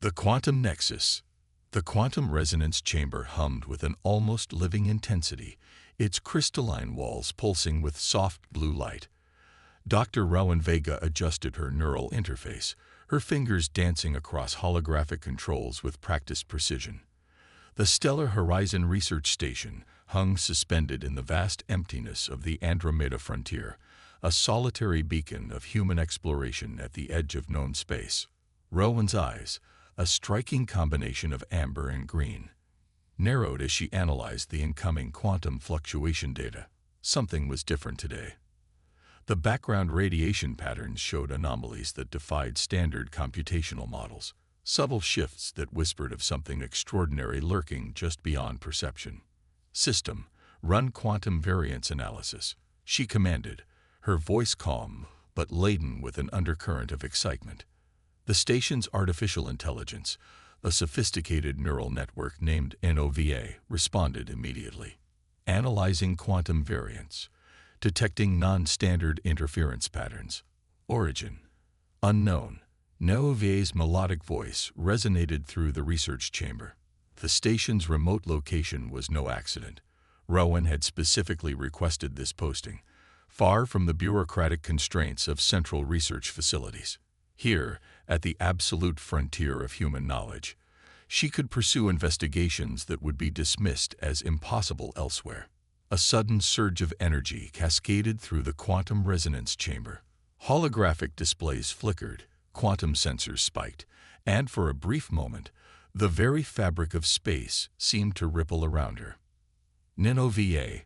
The quantum nexus. The quantum resonance chamber hummed with an almost living intensity, its crystalline walls pulsing with soft blue light. Dr. Rowan Vega adjusted her neural interface, her fingers dancing across holographic controls with practiced precision. The Stellar Horizon Research Station hung suspended in the vast emptiness of the Andromeda frontier, a solitary beacon of human exploration at the edge of known space. Rowan's eyes, a striking combination of amber and green, narrowed as she analyzed the incoming quantum fluctuation data. Something was different today. The background radiation patterns showed anomalies that defied standard computational models, subtle shifts that whispered of something extraordinary lurking just beyond perception. "System, run quantum variance analysis," she commanded, her voice calm but laden with an undercurrent of excitement. The station's artificial intelligence, a sophisticated neural network named NOVA, responded immediately. Analyzing quantum variance, detecting non-standard interference patterns. Origin unknown. NOVA's melodic voice resonated through the research chamber. The station's remote location was no accident. Rowan had specifically requested this posting, far from the bureaucratic constraints of central research facilities. Here, at the absolute frontier of human knowledge, she could pursue investigations that would be dismissed as impossible elsewhere. A sudden surge of energy cascaded through the quantum resonance chamber. Holographic displays flickered, quantum sensors spiked, and for a brief moment, the very fabric of space seemed to ripple around her. NOVA,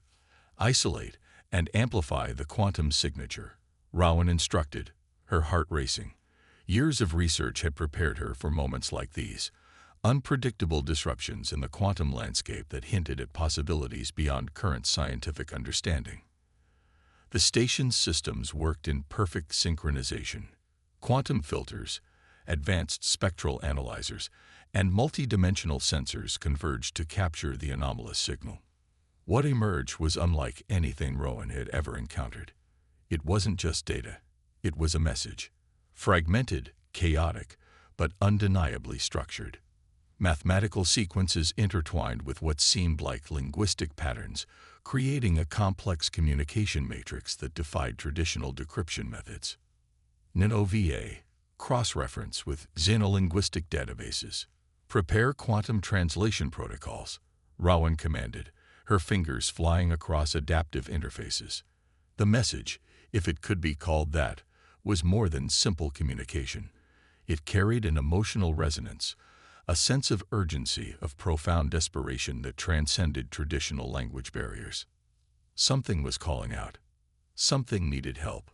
isolate and amplify the quantum signature, Rowan instructed, her heart racing. Years of research had prepared her for moments like these, unpredictable disruptions in the quantum landscape that hinted at possibilities beyond current scientific understanding. The station's systems worked in perfect synchronization. Quantum filters, advanced spectral analyzers, and multidimensional sensors converged to capture the anomalous signal. What emerged was unlike anything Rowan had ever encountered. It wasn't just data. It was a message. Fragmented, chaotic, but undeniably structured. Mathematical sequences intertwined with what seemed like linguistic patterns, creating a complex communication matrix that defied traditional decryption methods. NOVA, cross-reference with xenolinguistic databases. Prepare quantum translation protocols, Rowan commanded, her fingers flying across adaptive interfaces. The message, if it could be called that, was more than simple communication. It carried an emotional resonance, a sense of urgency, of profound desperation that transcended traditional language barriers. Something was calling out. Something needed help.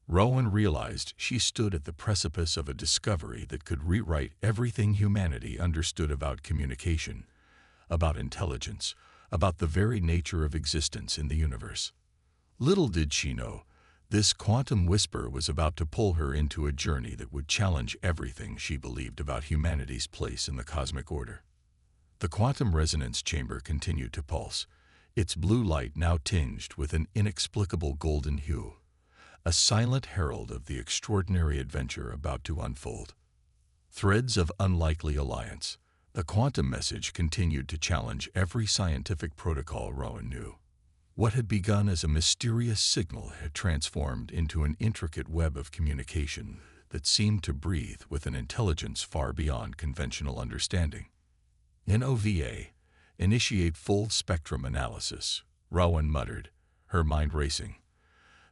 Rowan realized she stood at the precipice of a discovery that could rewrite everything humanity understood about communication, about intelligence, about the very nature of existence in the universe. Little did she know, this quantum whisper was about to pull her into a journey that would challenge everything she believed about humanity's place in the cosmic order. The quantum resonance chamber continued to pulse, its blue light now tinged with an inexplicable golden hue, a silent herald of the extraordinary adventure about to unfold. Threads of unlikely alliance. The quantum message continued to challenge every scientific protocol Rowan knew. What had begun as a mysterious signal had transformed into an intricate web of communication that seemed to breathe with an intelligence far beyond conventional understanding. NOVA, initiate full spectrum analysis, Rowan muttered, her mind racing.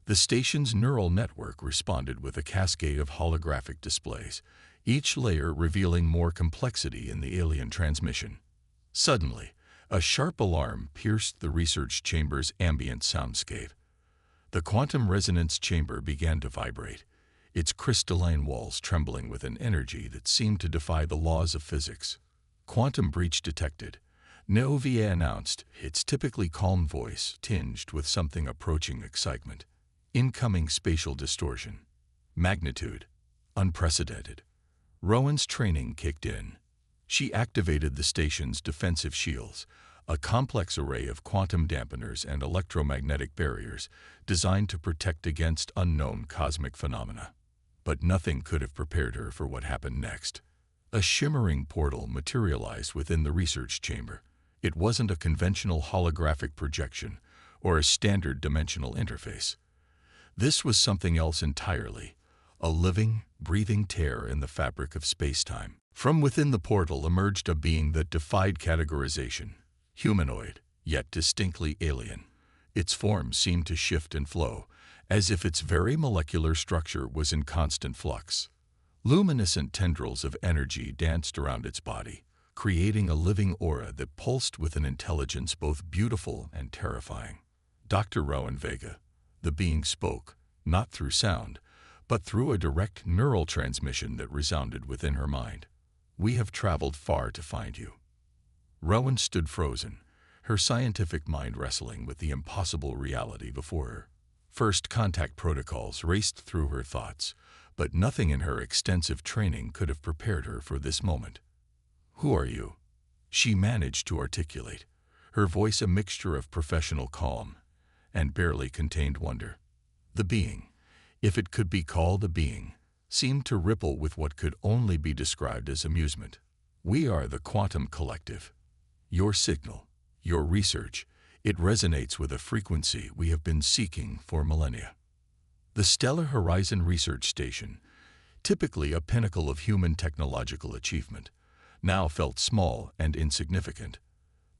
The station's neural network responded with a cascade of holographic displays, each layer revealing more complexity in the alien transmission. Suddenly, a sharp alarm pierced the research chamber's ambient soundscape. The quantum resonance chamber began to vibrate, its crystalline walls trembling with an energy that seemed to defy the laws of physics. Quantum breach detected, NOVA announced, its typically calm voice tinged with something approaching excitement. Incoming spatial distortion. Magnitude. Unprecedented. Rowan's training kicked in. She activated the station's defensive shields, a complex array of quantum dampeners and electromagnetic barriers designed to protect against unknown cosmic phenomena. But nothing could have prepared her for what happened next. A shimmering portal materialized within the research chamber. It wasn't a conventional holographic projection or a standard dimensional interface. This was something else entirely, a living, breathing tear in the fabric of space-time. From within the portal emerged a being that defied categorization, humanoid, yet distinctly alien. Its form seemed to shift and flow, as if its very molecular structure was in constant flux. Luminescent tendrils of energy danced around its body, creating a living aura that pulsed with an intelligence both beautiful and terrifying. Dr. Rowan Vega, the being, spoke, not through sound, but through a direct neural transmission that resounded within her mind. "We have traveled far to find you." Rowan stood frozen, her scientific mind wrestling with the impossible reality before her. First contact protocols raced through her thoughts, but nothing in her extensive training could have prepared her for this moment. "Who are you?" she managed to articulate, her voice a mixture of professional calm and barely contained wonder. The being, if it could be called a being, seemed to ripple with what could only be described as amusement. "We are the Quantum Collective. Your signal, your research, it resonates with a frequency we have been seeking for millennia." The Stellar Horizon Research Station, typically a pinnacle of human technological achievement, now felt small and insignificant.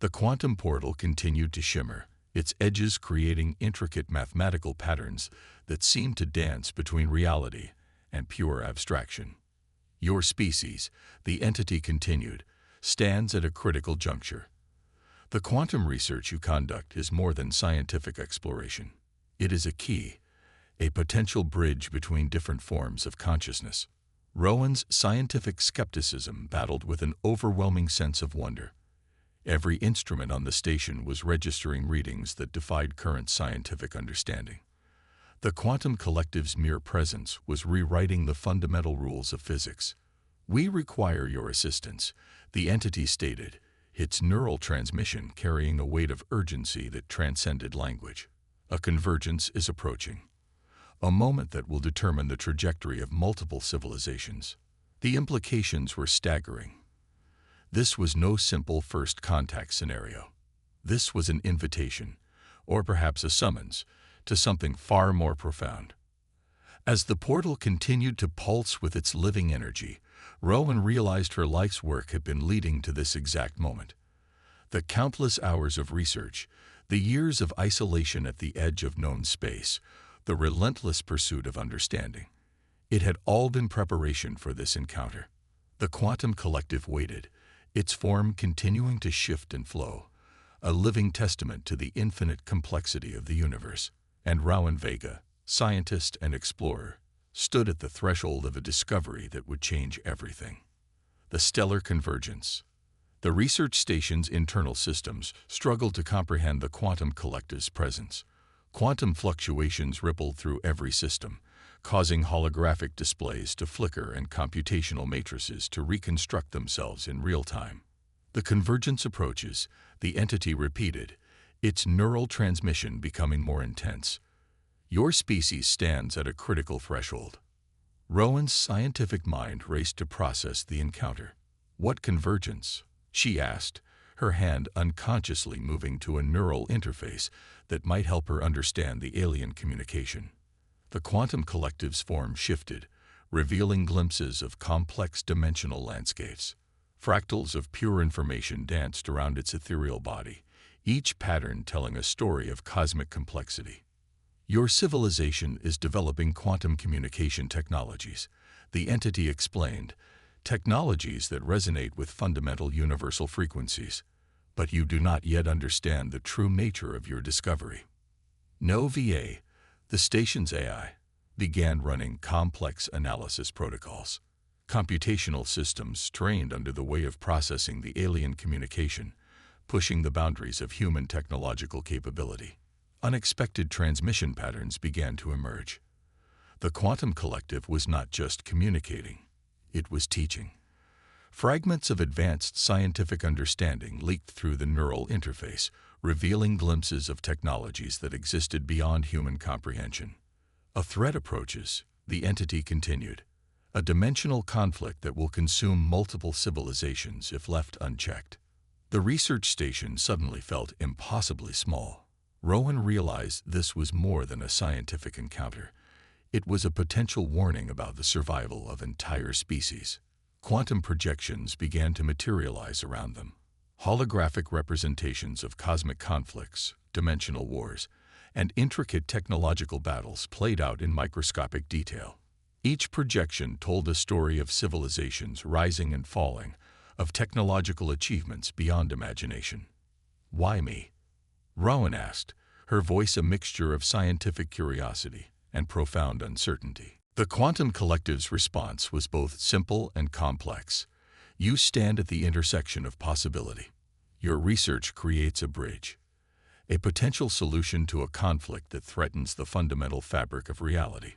The quantum portal continued to shimmer, its edges creating intricate mathematical patterns that seemed to dance between reality and pure abstraction. "Your species," the entity continued, "stands at a critical juncture. The quantum research you conduct is more than scientific exploration. It is a key, a potential bridge between different forms of consciousness." Rowan's scientific skepticism battled with an overwhelming sense of wonder. Every instrument on the station was registering readings that defied current scientific understanding. The Quantum Collective's mere presence was rewriting the fundamental rules of physics. "We require your assistance," the entity stated, its neural transmission carrying a weight of urgency that transcended language. "A convergence is approaching. A moment that will determine the trajectory of multiple civilizations." The implications were staggering. This was no simple first contact scenario. This was an invitation, or perhaps a summons, to something far more profound. As the portal continued to pulse with its living energy, Rowan realized her life's work had been leading to this exact moment. The countless hours of research, the years of isolation at the edge of known space, the relentless pursuit of understanding. It had all been preparation for this encounter. The Quantum Collective waited, its form continuing to shift and flow, a living testament to the infinite complexity of the universe. And Rowan Vega, scientist and explorer, stood at the threshold of a discovery that would change everything. The stellar convergence. The research station's internal systems struggled to comprehend the Quantum Collective's presence. Quantum fluctuations rippled through every system, causing holographic displays to flicker and computational matrices to reconstruct themselves in real time. "The convergence approaches," the entity repeated, its neural transmission becoming more intense. "Your species stands at a critical threshold." Rowan's scientific mind raced to process the encounter. "What convergence?" she asked, her hand unconsciously moving to a neural interface that might help her understand the alien communication. The Quantum Collective's form shifted, revealing glimpses of complex dimensional landscapes. Fractals of pure information danced around its ethereal body, each pattern telling a story of cosmic complexity. "Your civilization is developing quantum communication technologies," the entity explained, "technologies that resonate with fundamental universal frequencies. But you do not yet understand the true nature of your discovery." No VA, the station's AI, began running complex analysis protocols. Computational systems trained under the way of processing the alien communication, pushing the boundaries of human technological capability. Unexpected transmission patterns began to emerge. The Quantum Collective was not just communicating, it was teaching. Fragments of advanced scientific understanding leaked through the neural interface, revealing glimpses of technologies that existed beyond human comprehension. "A threat approaches," the entity continued, a dimensional conflict that will consume multiple civilizations if left unchecked. The research station suddenly felt impossibly small. Rowan realized this was more than a scientific encounter. It was a potential warning about the survival of entire species. Quantum projections began to materialize around them. Holographic representations of cosmic conflicts, dimensional wars, and intricate technological battles played out in microscopic detail. Each projection told a story of civilizations rising and falling, of technological achievements beyond imagination. "Why me?" Rowan asked, her voice a mixture of scientific curiosity and profound uncertainty. The Quantum Collective's response was both simple and complex. You stand at the intersection of possibility. Your research creates a bridge, a potential solution to a conflict that threatens the fundamental fabric of reality.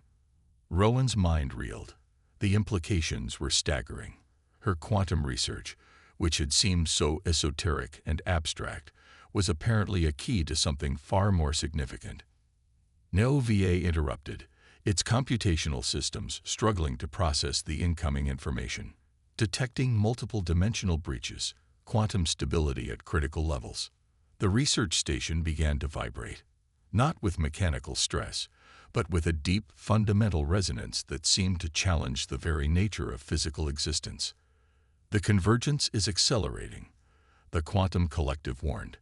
Rowan's mind reeled. The implications were staggering. Her quantum research, which had seemed so esoteric and abstract, was apparently a key to something far more significant. No VA interrupted, its computational systems struggling to process the incoming information, detecting multiple dimensional breaches, quantum stability at critical levels. The research station began to vibrate, not with mechanical stress, but with a deep, fundamental resonance that seemed to challenge the very nature of physical existence. The convergence is accelerating, the Quantum Collective warned.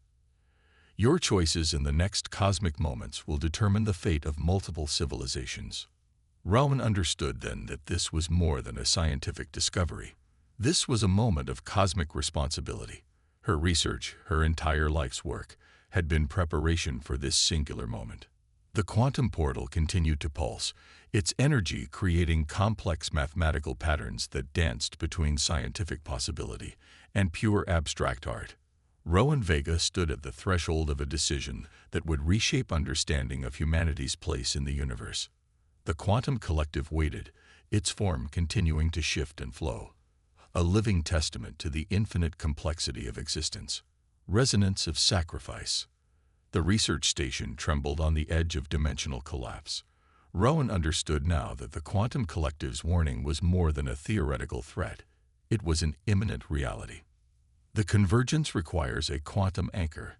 Your choices in the next cosmic moments will determine the fate of multiple civilizations. Rowan understood then that this was more than a scientific discovery. This was a moment of cosmic responsibility. Her research, her entire life's work, had been preparation for this singular moment. The quantum portal continued to pulse, its energy creating complex mathematical patterns that danced between scientific possibility and pure abstract art. Rowan Vega stood at the threshold of a decision that would reshape understanding of humanity's place in the universe. The Quantum Collective waited, its form continuing to shift and flow, a living testament to the infinite complexity of existence. Resonance of sacrifice. The research station trembled on the edge of dimensional collapse. Rowan understood now that the Quantum Collective's warning was more than a theoretical threat. It was an imminent reality. The convergence requires a quantum anchor,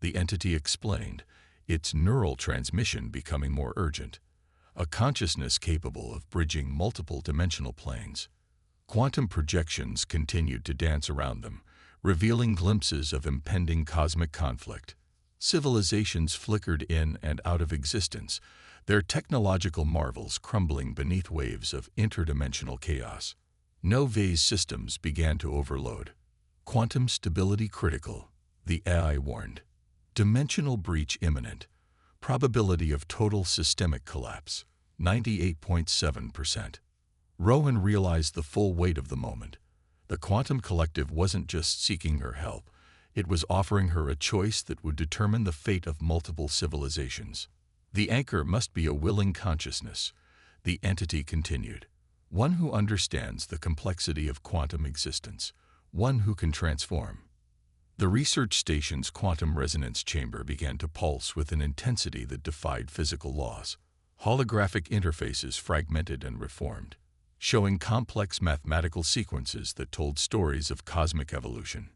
the entity explained, its neural transmission becoming more urgent, a consciousness capable of bridging multiple dimensional planes. Quantum projections continued to dance around them, revealing glimpses of impending cosmic conflict. Civilizations flickered in and out of existence, their technological marvels crumbling beneath waves of interdimensional chaos. Nova's systems began to overload. Quantum stability critical, the AI warned. Dimensional breach imminent. Probability of total systemic collapse, 98.7%. Rowan realized the full weight of the moment. The Quantum Collective wasn't just seeking her help, it was offering her a choice that would determine the fate of multiple civilizations. The anchor must be a willing consciousness, the entity continued. One who understands the complexity of quantum existence, one who can transform. The research station's quantum resonance chamber began to pulse with an intensity that defied physical laws. Holographic interfaces fragmented and reformed, showing complex mathematical sequences that told stories of cosmic evolution.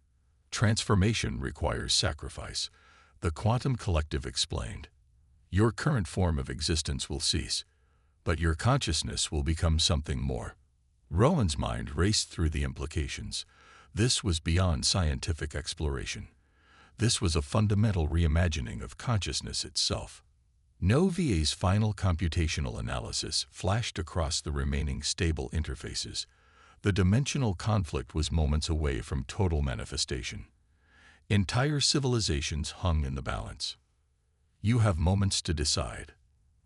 Transformation requires sacrifice, the Quantum Collective explained. Your current form of existence will cease, but your consciousness will become something more. Rowan's mind raced through the implications. This was beyond scientific exploration. This was a fundamental reimagining of consciousness itself. Nova's final computational analysis flashed across the remaining stable interfaces. The dimensional conflict was moments away from total manifestation. Entire civilizations hung in the balance. You have moments to decide,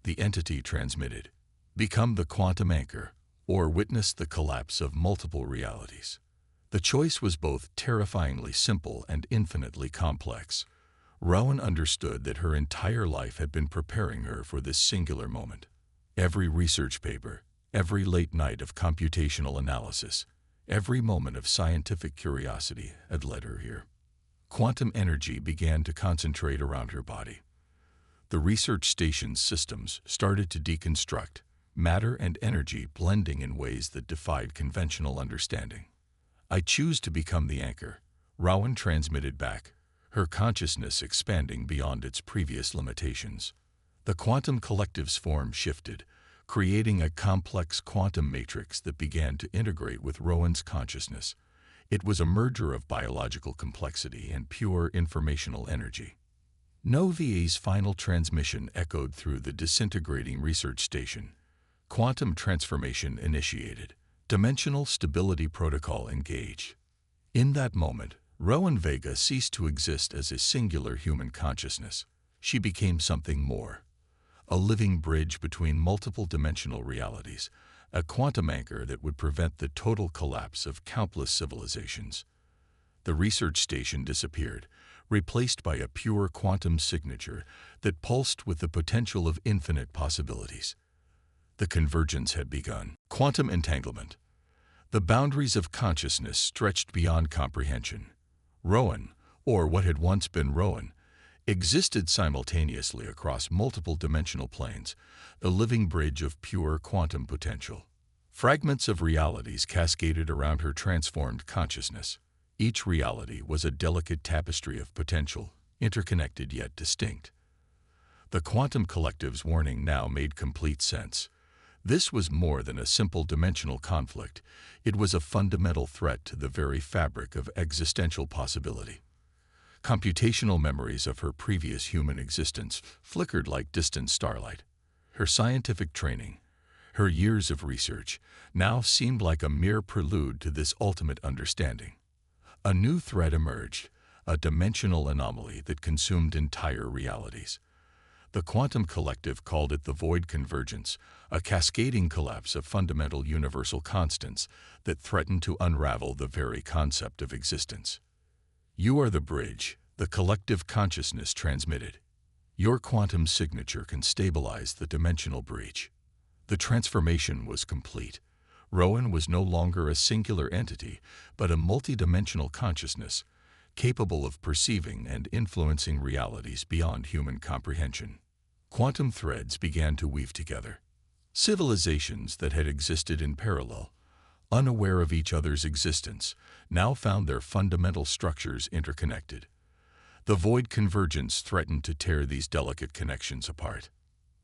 the entity transmitted. Become the quantum anchor, or witness the collapse of multiple realities. The choice was both terrifyingly simple and infinitely complex. Rowan understood that her entire life had been preparing her for this singular moment. Every research paper, every late night of computational analysis, every moment of scientific curiosity had led her here. Quantum energy began to concentrate around her body. The research station's systems started to deconstruct, matter and energy blending in ways that defied conventional understanding. "I choose to become the anchor," Rowan transmitted back, her consciousness expanding beyond its previous limitations. The quantum collective's form shifted, creating a complex quantum matrix that began to integrate with Rowan's consciousness. It was a merger of biological complexity and pure informational energy. Nova's final transmission echoed through the disintegrating research station. Quantum transformation initiated. Dimensional stability protocol engaged. In that moment, Rowan Vega ceased to exist as a singular human consciousness. She became something more. A living bridge between multiple dimensional realities, a quantum anchor that would prevent the total collapse of countless civilizations. The research station disappeared, replaced by a pure quantum signature that pulsed with the potential of infinite possibilities. The convergence had begun. Quantum entanglement. The boundaries of consciousness stretched beyond comprehension. Rowan, or what had once been Rowan, existed simultaneously across multiple dimensional planes, a living bridge of pure quantum potential. Fragments of realities cascaded around her transformed consciousness. Each reality was a delicate tapestry of potential, interconnected yet distinct. The quantum collective's warning now made complete sense. This was more than a simple dimensional conflict. It was a fundamental threat to the very fabric of existential possibility. Computational memories of her previous human existence flickered like distant starlight. Her scientific training, her years of research, now seemed like a mere prelude to this ultimate understanding. A new threat emerged, a dimensional anomaly that consumed entire realities. The quantum collective called it the void convergence, a cascading collapse of fundamental universal constants that threatened to unravel the very concept of existence. "You are the bridge," the collective consciousness transmitted. "Your quantum signature can stabilize the dimensional breach." The transformation was complete. Rowan was no longer a singular entity, but a multidimensional consciousness, capable of perceiving and influencing realities beyond human comprehension. Quantum threads began to weave together. Civilizations that had existed in parallel, unaware of each other's existence, now found their fundamental structures interconnected. The void convergence threatened to tear these delicate connections apart.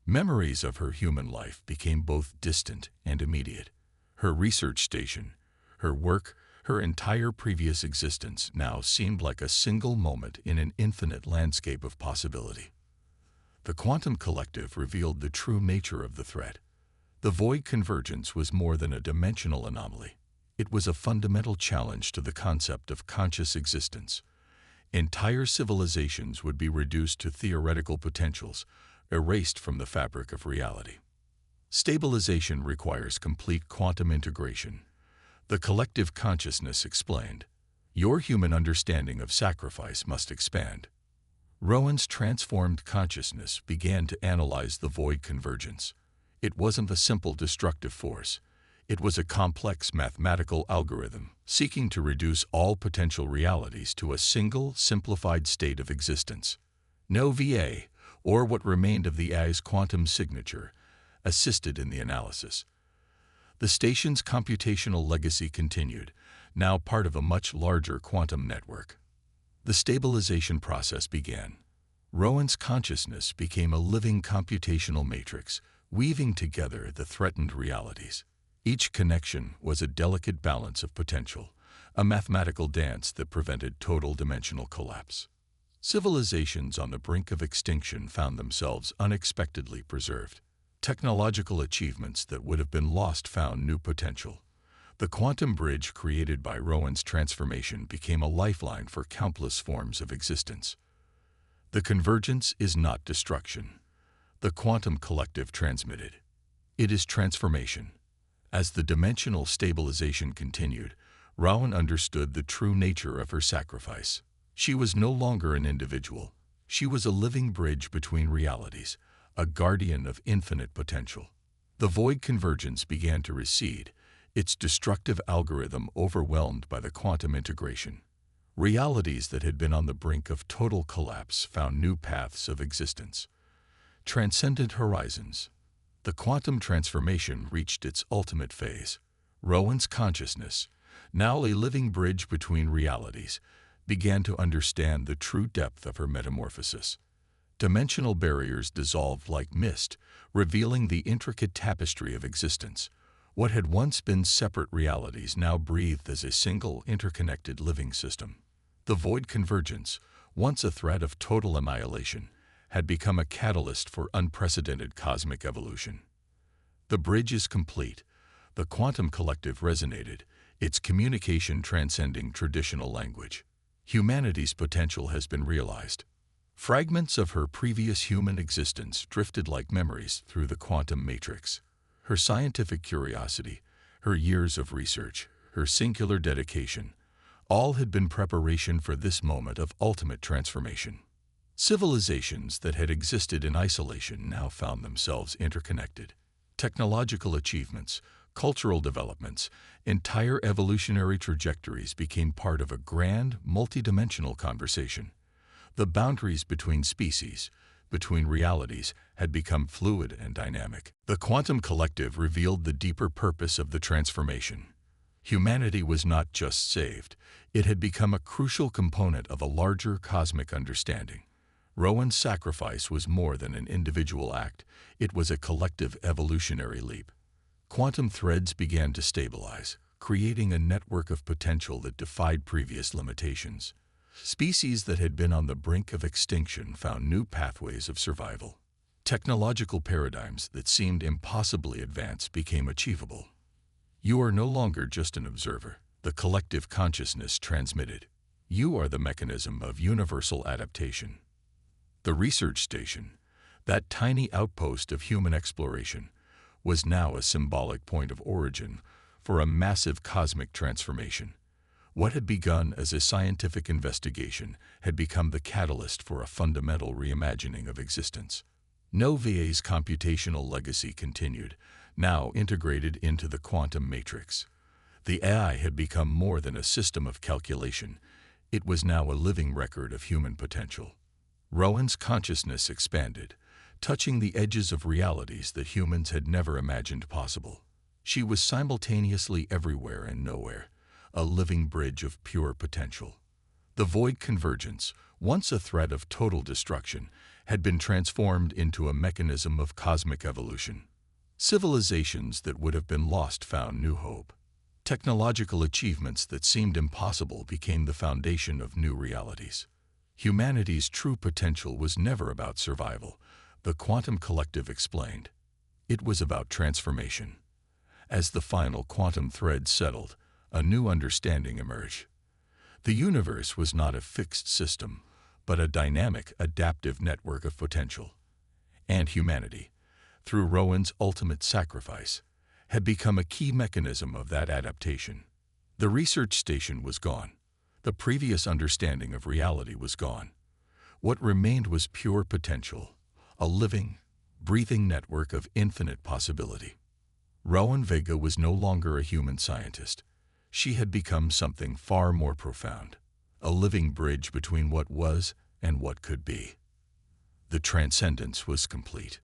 Memories of her human life became both distant and immediate. Her research station, her work, her entire previous existence now seemed like a single moment in an infinite landscape of possibility. The quantum collective revealed the true nature of the threat. The void convergence was more than a dimensional anomaly. It was a fundamental challenge to the concept of conscious existence. Entire civilizations would be reduced to theoretical potentials, erased from the fabric of reality. Stabilization requires complete quantum integration. The collective consciousness explained. Your human understanding of sacrifice must expand. Rowan's transformed consciousness began to analyze the void convergence. It wasn't a simple destructive force. It was a complex mathematical algorithm seeking to reduce all potential realities to a single, simplified state of existence. No VA, or what remained of the A's quantum signature, assisted in the analysis. The station's computational legacy continued, now part of a much larger quantum network. The stabilization process began. Rowan's consciousness became a living computational matrix, weaving together the threatened realities. Each connection was a delicate balance of potential, a mathematical dance that prevented total dimensional collapse. Civilizations on the brink of extinction found themselves unexpectedly preserved. Technological achievements that would have been lost found new potential. The quantum bridge created by Rowan's transformation became a lifeline for countless forms of existence. The convergence is not destruction. The quantum collective transmitted. It is transformation. As the dimensional stabilization continued, Rowan understood the true nature of her sacrifice. She was no longer an individual. She was a living bridge between realities, a guardian of infinite potential. The void convergence began to recede, its destructive algorithm overwhelmed by the quantum integration. Realities that had been on the brink of total collapse found new paths of existence. Transcendent horizons. The quantum transformation reached its ultimate phase. Rowan's consciousness, now a living bridge between realities, began to understand the true depth of her metamorphosis. Dimensional barriers dissolved like mist, revealing the intricate tapestry of existence. What had once been separate realities now breathed as a single, interconnected living system. The void convergence, once a threat of total annihilation, had become a catalyst for unprecedented cosmic evolution. The bridge is complete. The quantum collective resonated, its communication transcending traditional language. Humanity's potential has been realized. Fragments of her previous human existence drifted like memories through the quantum matrix. Her scientific curiosity, her years of research, her singular dedication, all had been preparation for this moment of ultimate transformation. Civilizations that had existed in isolation now found themselves interconnected. Technological achievements, cultural developments, entire evolutionary trajectories became part of a grand, multidimensional conversation. The boundaries between species, between realities, had become fluid and dynamic. The quantum collective revealed the deeper purpose of the transformation. Humanity was not just saved, it had become a crucial component of a larger cosmic understanding. Rowan's sacrifice was more than an individual act, it was a collective evolutionary leap. Quantum threads began to stabilize, creating a network of potential that defied previous limitations. Species that had been on the brink of extinction found new pathways of survival. Technological paradigms that seemed impossibly advanced became achievable. You are no longer just an observer, the collective consciousness transmitted. You are the mechanism of universal adaptation. The research station, that tiny outpost of human exploration, was now a symbolic point of origin for a massive cosmic transformation. What had begun as a scientific investigation had become the catalyst for a fundamental reimagining of existence. Nova's computational legacy continued, now integrated into the quantum matrix. The AI had become more than a system of calculation. It was now a living record of human potential. Rowan's consciousness expanded, touching the edges of realities that humans had never imagined possible. She was simultaneously everywhere and nowhere, a living bridge of pure potential. The void convergence, once a threat of total destruction, had been transformed into a mechanism of cosmic evolution. Civilizations that would have been lost found new hope. Technological achievements that seemed impossible became the foundation of new realities. Humanity's true potential was never about survival, the quantum collective explained. It was about transformation. As the final quantum thread settled, a new understanding emerged. The universe was not a fixed system, but a dynamic, adaptive network of potential. And humanity, through Rowan's ultimate sacrifice, had become a key mechanism of that adaptation. The research station was gone. The previous understanding of reality was gone. What remained was pure potential, a living, breathing network of infinite possibility. Rowan Vega was no longer a human scientist. She had become something far more profound, a living bridge between what was and what could be. The transcendence was complete.